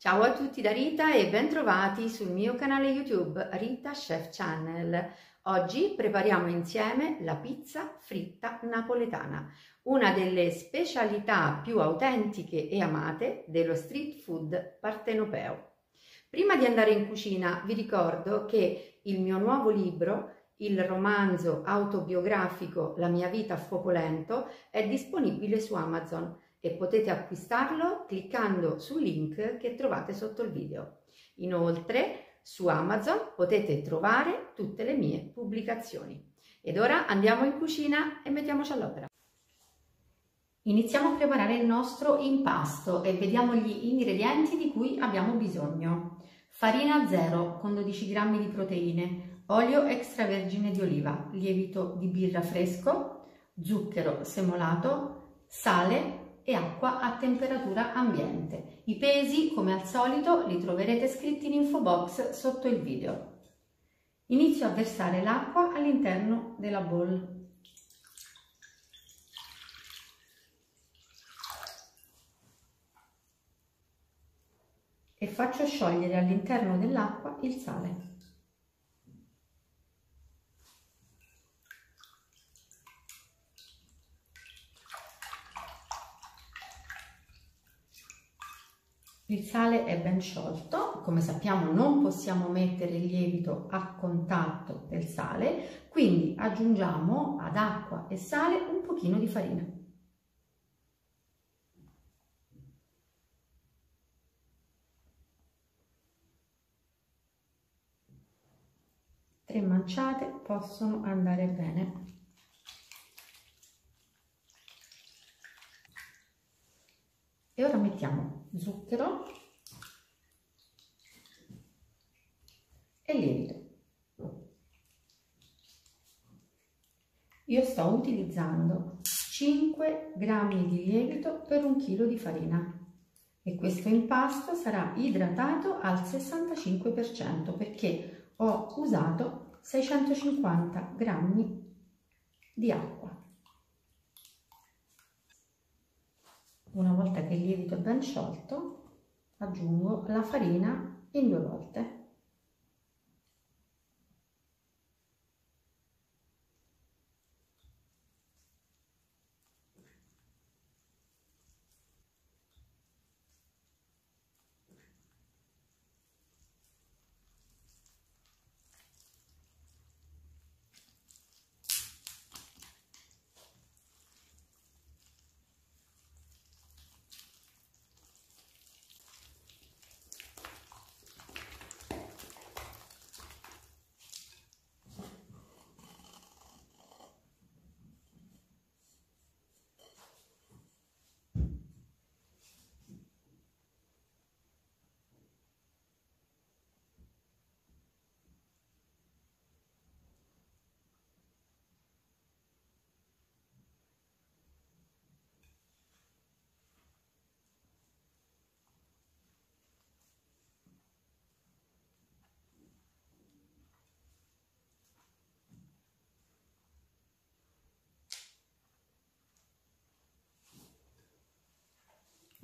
Ciao a tutti da Rita e bentrovati sul mio canale YouTube Rita Chef Channel. Oggi prepariamo insieme la pizza fritta napoletana, una delle specialità più autentiche e amate dello street food partenopeo. Prima di andare in cucina vi ricordo che il mio nuovo libro, il romanzo autobiografico La mia vita a fuoco lento, è disponibile su Amazon e potete acquistarlo cliccando sul link che trovate sotto il video. Inoltre su Amazon potete trovare tutte le mie pubblicazioni. Ed ora andiamo in cucina e mettiamoci all'opera. Iniziamo a preparare il nostro impasto e vediamo gli ingredienti di cui abbiamo bisogno. Farina 0 con 12 g di proteine, olio extravergine di oliva, lievito di birra fresco, zucchero semolato, sale e acqua a temperatura ambiente. I pesi, come al solito, li troverete scritti in info box sotto il video. Inizio a versare l'acqua all'interno della bowl. E faccio sciogliere all'interno dell'acqua il sale. Il sale è ben sciolto, come sappiamo non possiamo mettere il lievito a contatto del sale, quindi aggiungiamo ad acqua e sale un pochino di farina. Tre manciate possono andare bene. E ora mettiamo zucchero e lievito. Io sto utilizzando 5 g di lievito per 1 chilo di farina e questo impasto sarà idratato al 65% perché ho usato 650 g di acqua. Una volta che il lievito è ben sciolto, aggiungo la farina in 2 volte.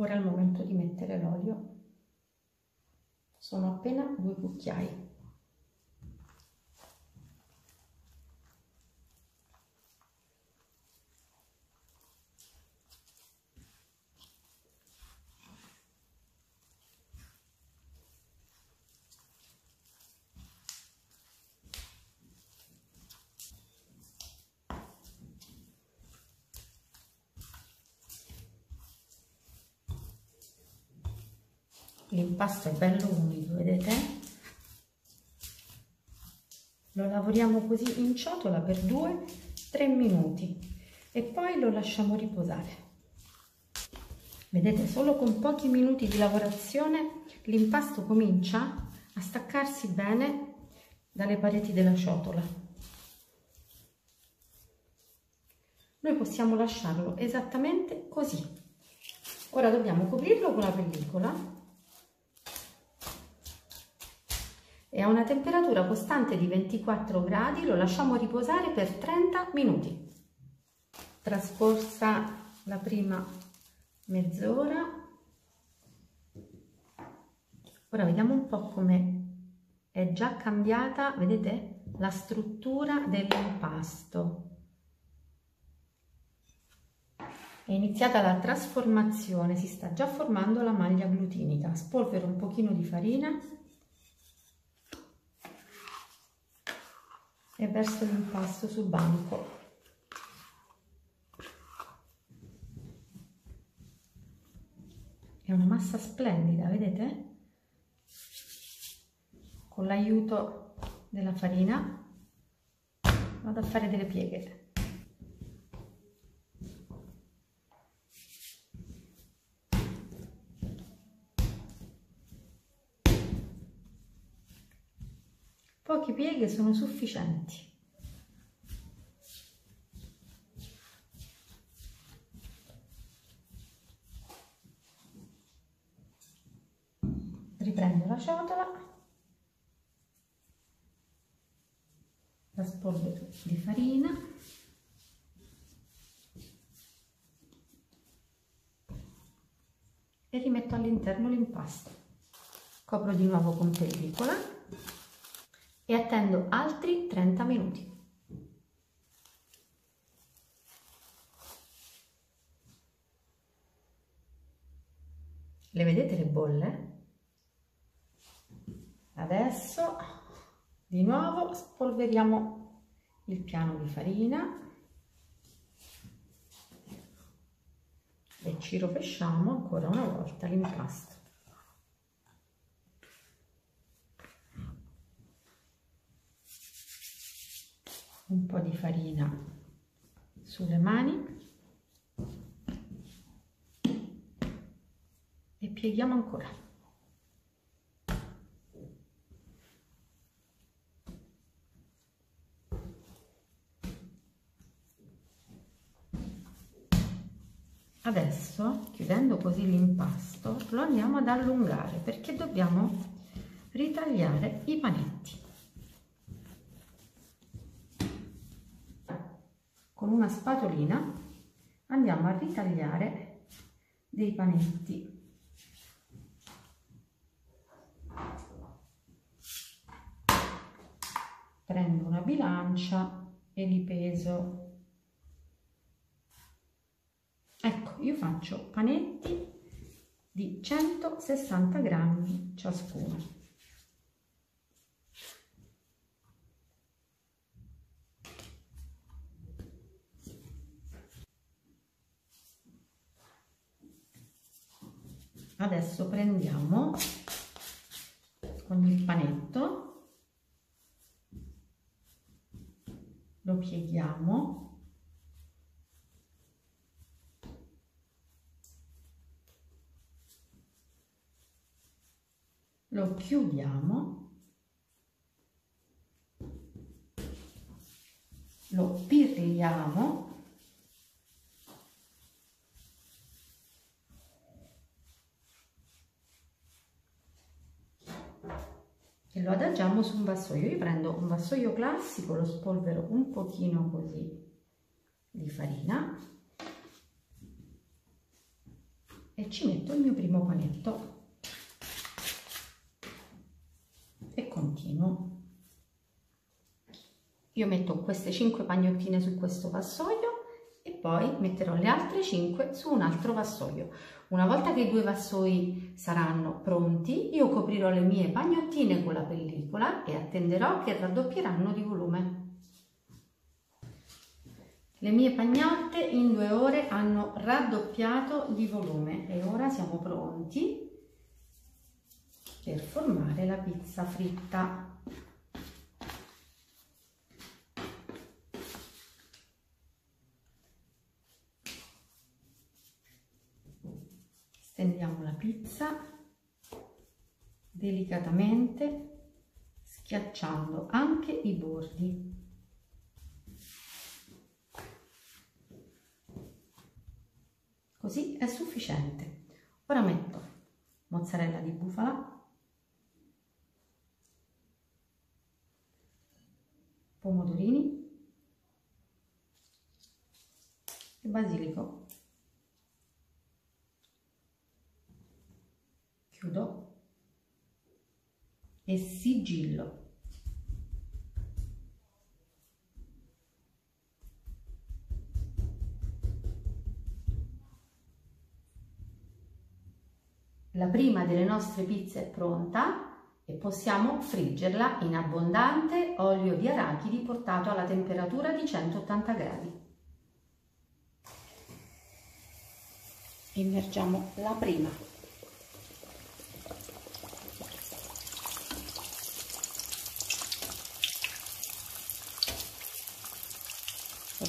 Ora è il momento di mettere l'olio. Sono appena 2 cucchiai. L'impasto è bello umido, vedete? Lo lavoriamo così in ciotola per 2-3 minuti e poi lo lasciamo riposare. Vedete, solo con pochi minuti di lavorazione l'impasto comincia a staccarsi bene dalle pareti della ciotola. Noi possiamo lasciarlo esattamente così. Ora dobbiamo coprirlo con la pellicola e a una temperatura costante di 24 gradi lo lasciamo riposare per 30 minuti. Trascorsa la prima mezz'ora Ora vediamo un po' come è già cambiata, vedete, la struttura dell'impasto. È iniziata la trasformazione, si sta già formando la maglia glutinica. Spolvero un pochino di farina e verso l'impasto sul banco. È una massa splendida, vedete? Con l'aiuto della farina vado a fare delle pieghe. Poche pieghe sono sufficienti. Riprendo la ciotola, la spolvero di farina e rimetto all'interno l'impasto. Copro di nuovo con pellicola e attendo altri 30 minuti. Le vedete le bolle? Adesso di nuovo spolveriamo il piano di farina e ci rovesciamo ancora una volta l'impasto. Un po' di farina sulle mani e pieghiamo ancora. Adesso, chiudendo così l'impasto, lo andiamo ad allungare perché dobbiamo ritagliare i panetti. Con una spatolina andiamo a ritagliare dei panetti. Prendo una bilancia e li peso. Ecco, io faccio panetti di 160 grammi ciascuno. Adesso prendiamo ogni panetto, lo pieghiamo, lo chiudiamo, lo pirliamo e lo adagiamo su un vassoio. Io prendo un vassoio classico, lo spolvero un pochino così di farina e ci metto il mio primo panetto e continuo. Io metto queste 5 pagnottine su questo vassoio e poi metterò le altre 5 su un altro vassoio. Una volta che i 2 vassoi saranno pronti, io coprirò le mie pagnottine con la pellicola e attenderò che raddoppieranno di volume. Le mie pagnotte in 2 ore hanno raddoppiato di volume e ora siamo pronti per formare la pizza fritta. Stendiamo la pizza delicatamente, schiacciando anche i bordi. Così è sufficiente. Ora metto mozzarella di bufala, pomodorini e basilico. Chiudo e sigillo. La prima delle nostre pizze è pronta e possiamo friggerla in abbondante olio di arachidi portato alla temperatura di 180 gradi. Immergiamo la prima.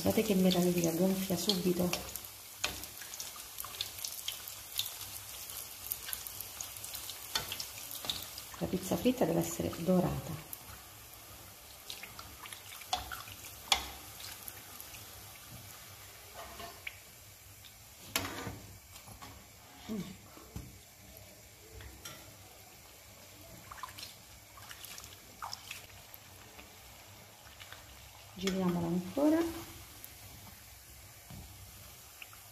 Guardate che meraviglia, gonfia subito. La pizza fritta deve essere dorata. Giriamola ancora.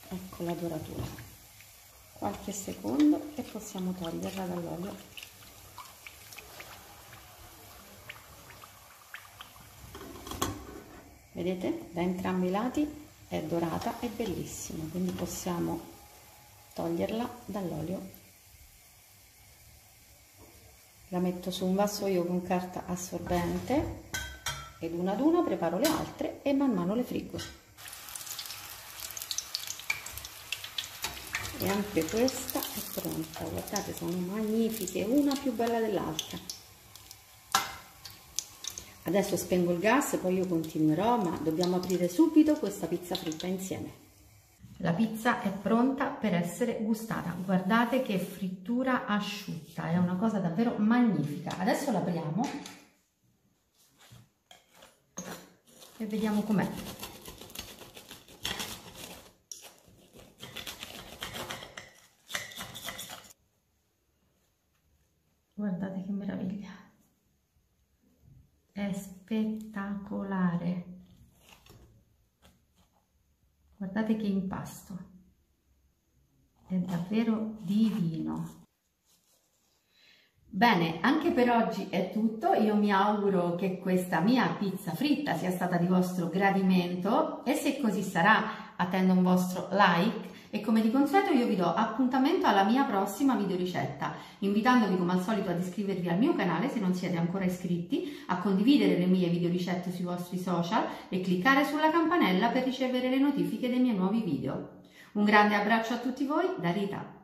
Ecco la doratura. Qualche secondo e possiamo toglierla dall'olio. Vedete? Da entrambi i lati è dorata, è bellissima, quindi possiamo toglierla dall'olio. La metto su un vassoio con carta assorbente ed una ad una preparo le altre e man mano le friggo. E anche questa è pronta, guardate, sono magnifiche, una più bella dell'altra. Adesso spengo il gas, poi io continuerò, ma dobbiamo aprire subito questa pizza fritta insieme. La pizza è pronta per essere gustata. Guardate che frittura asciutta, è una cosa davvero magnifica. Adesso l'apriamo e vediamo com'è. Guardate che meraviglia. È spettacolare. Guardate che impasto. È davvero divino. Bene, anche per oggi è tutto. Io mi auguro che questa mia pizza fritta sia stata di vostro gradimento e se così sarà attendo un vostro like e come di consueto io vi do appuntamento alla mia prossima videoricetta, invitandovi come al solito ad iscrivervi al mio canale se non siete ancora iscritti, a condividere le mie videoricette sui vostri social e cliccare sulla campanella per ricevere le notifiche dei miei nuovi video. Un grande abbraccio a tutti voi da Rita.